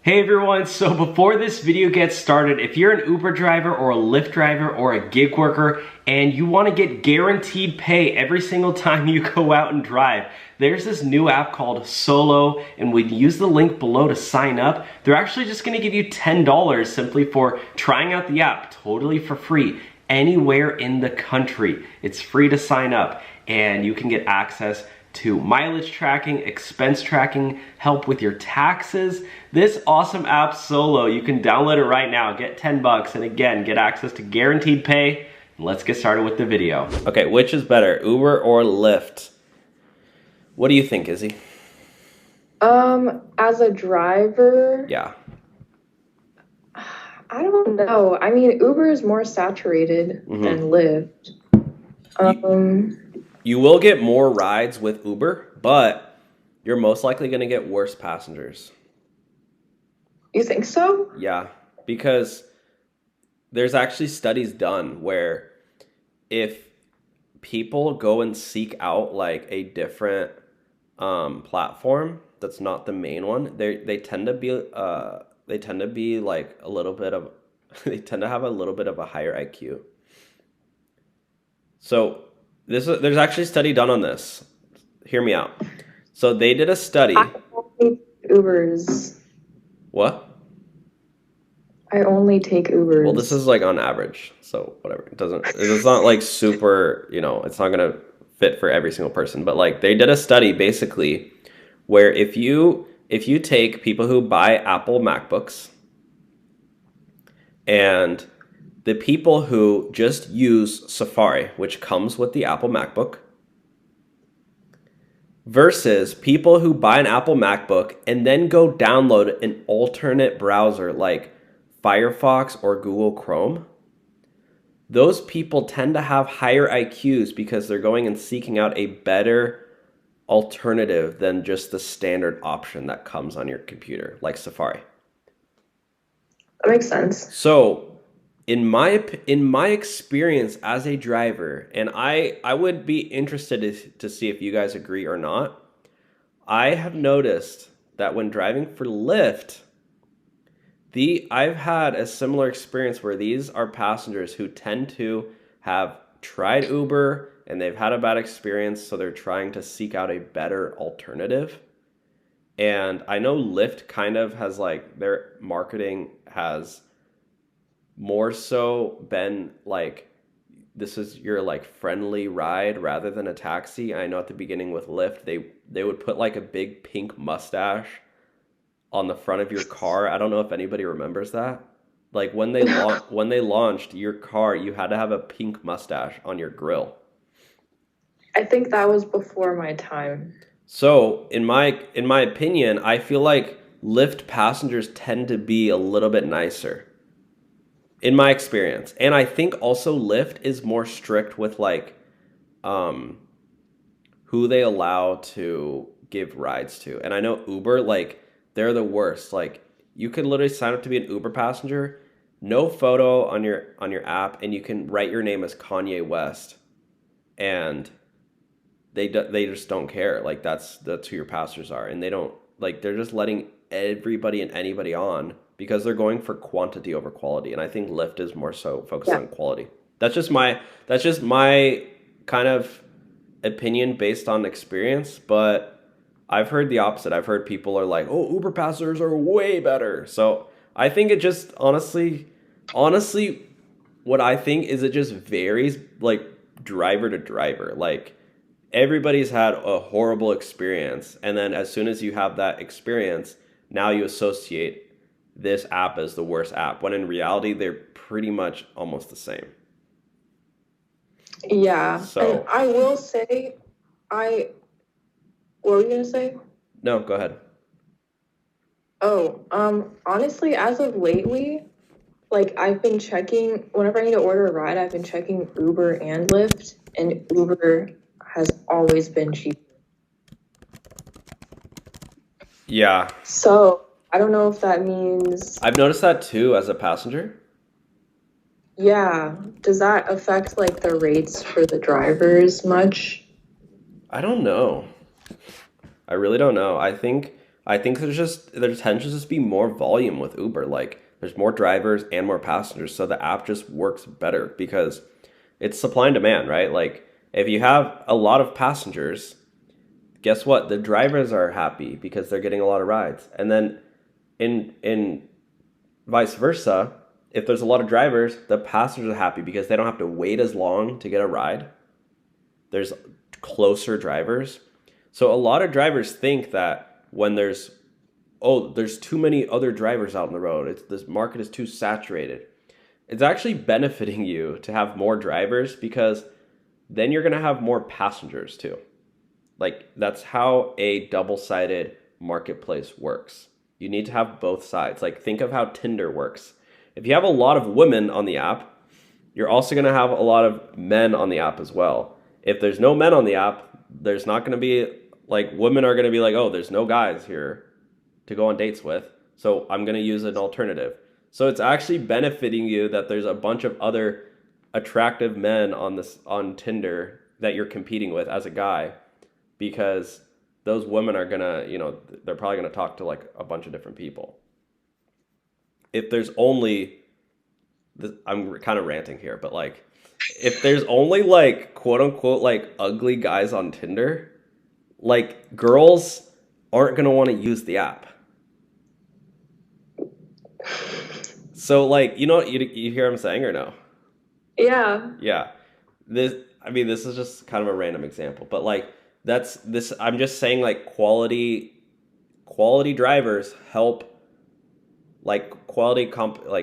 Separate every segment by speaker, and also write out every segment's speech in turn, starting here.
Speaker 1: Hey everyone, so before this video gets started, if you're an Uber driver or a Lyft driver or a gig worker and you want to get guaranteed pay every single time you go out and drive, there's this new app called Solo, and when you use the link below to sign up, they're actually just going to give you $10 simply for trying out the app totally for free anywhere in the country. It's free to sign up and you can get access to mileage tracking, expense tracking, help with your taxes. This awesome app Solo, you can download it right now, get 10 bucks, and again, get access to guaranteed pay. Let's get started with the video. Okay, which is better, Uber or Lyft? What do you think, Izzy?
Speaker 2: As a driver,
Speaker 1: Yeah.
Speaker 2: I don't know. I mean, Uber is more saturated than Lyft.
Speaker 1: You will get more rides with Uber, but you're most likely going to get worse passengers.
Speaker 2: You think so?
Speaker 1: Yeah, because there's actually studies done where if people go and seek out like a different platform that's not the main one, they tend to be like a little bit of they tend to have a little bit of a higher IQ. So there's actually a study done on this. Hear me out. So they did a study.
Speaker 2: I only take Ubers.
Speaker 1: What?
Speaker 2: I only take Ubers.
Speaker 1: Well, this is like on average, so whatever. It's not like super, it's not gonna fit for every single person. But like they did a study basically where if you take people who buy Apple MacBooks and the people who just use Safari, which comes with the Apple MacBook, versus people who buy an Apple MacBook and then go download an alternate browser like Firefox or Google Chrome, those people tend to have higher IQs because they're going and seeking out a better alternative than just the standard option that comes on your computer, like Safari.
Speaker 2: That makes sense.
Speaker 1: So in my experience as a driver, and I would be interested to see if you guys agree or not, I have noticed that when driving for Lyft, I've had a similar experience where these are passengers who tend to have tried Uber and they've had a bad experience, so they're trying to seek out a better alternative. And I know Lyft kind of has like their marketing has more so been like, this is your like friendly ride rather than a taxi. I know at the beginning with Lyft, they would put like a big pink mustache on the front of your car. I don't know if anybody remembers that. Like when they launched your car, you had to have a pink mustache on your grill.
Speaker 2: I think that was before my time.
Speaker 1: So in my opinion, I feel like Lyft passengers tend to be a little bit nicer, in my experience. And I think also Lyft is more strict with like who they allow to give rides to. And I know Uber, like they're the worst. Like you could literally sign up to be an Uber passenger, no photo on your app, and you can write your name as Kanye West, and they just don't care. Like that's who your passengers are, and they don't like, they're just letting everybody and anybody on because they're going for quantity over quality. And I think Lyft is more so focused on quality. That's just my kind of opinion based on experience, but I've heard the opposite. I've heard people are like, "Oh, Uber passengers are way better." So I think it just honestly, what I think is it just varies like driver to driver. Like everybody's had a horrible experience, and then as soon as you have that experience, now you associate this app as the worst app, when in reality they're pretty much almost the same.
Speaker 2: Yeah.
Speaker 1: So
Speaker 2: and I will say, what were you gonna say?
Speaker 1: no, go ahead.
Speaker 2: Oh, honestly, as of lately, like I've been checking whenever I need to order a ride, I've been checking Uber and Lyft, and Uber has always been cheaper.
Speaker 1: Yeah.
Speaker 2: So I don't know if that means,
Speaker 1: I've noticed that too as a passenger.
Speaker 2: yeah, does that affect like the rates for the drivers much?
Speaker 1: I don't know. I really don't know. I think I think there tends to just be more volume with Uber. Like there's more drivers and more passengers, so the app just works better because it's supply and demand, right? Like if you have a lot of passengers, guess what? The drivers are happy because they're getting a lot of rides. And then in vice versa, if there's a lot of drivers, the passengers are happy because they don't have to wait as long to get a ride. There's closer drivers. So a lot of drivers think that when there's too many other drivers out on the road, this market is too saturated. It's actually benefiting you to have more drivers because then you're going to have more passengers too. Like that's how a double-sided marketplace works. You need to have both sides. Like think of how Tinder works. If you have a lot of women on the app, you're also going to have a lot of men on the app as well. If there's no men on the app, there's not going to be like women are going to be like, "Oh, there's no guys here to go on dates with, so I'm going to use an alternative." So it's actually benefiting you that there's a bunch of other attractive men on Tinder that you're competing with as a guy, because those women are gonna, they're probably gonna talk to like a bunch of different people. If there's only, I'm kind of ranting here, but like, if there's only like quote unquote like ugly guys on Tinder, like girls aren't gonna want to use the app. So like, you hear what I'm saying or no?
Speaker 2: Yeah.
Speaker 1: Yeah. This is just kind of a random example, but like I'm just saying like quality drivers help, like like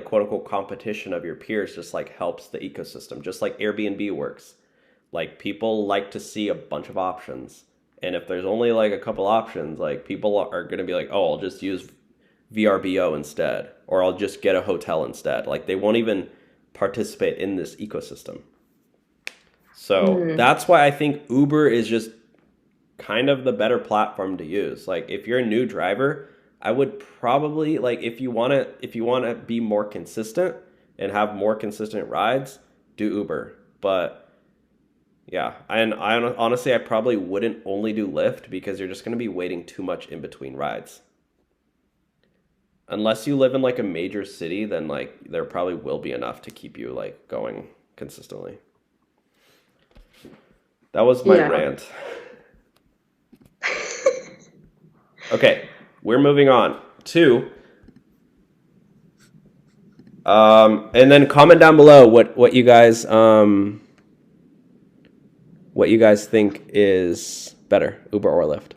Speaker 1: quote unquote competition of your peers just like helps the ecosystem, just like Airbnb works. Like people like to see a bunch of options. And if there's only like a couple options, like people are going to be like, "Oh, I'll just use VRBO instead, or I'll just get a hotel instead." Like they won't even participate in this ecosystem. So that's why I think Uber is just kind of the better platform to use. Like if you're a new driver, I would probably like if you want to be more consistent and have more consistent rides, do Uber. But yeah, and honestly I probably wouldn't only do Lyft because you're just going to be waiting too much in between rides. Unless you live in like a major city, then like there probably will be enough to keep you like going consistently. That was my rant. Okay, we're moving on to and then comment down below what you guys think is better, Uber or Lyft.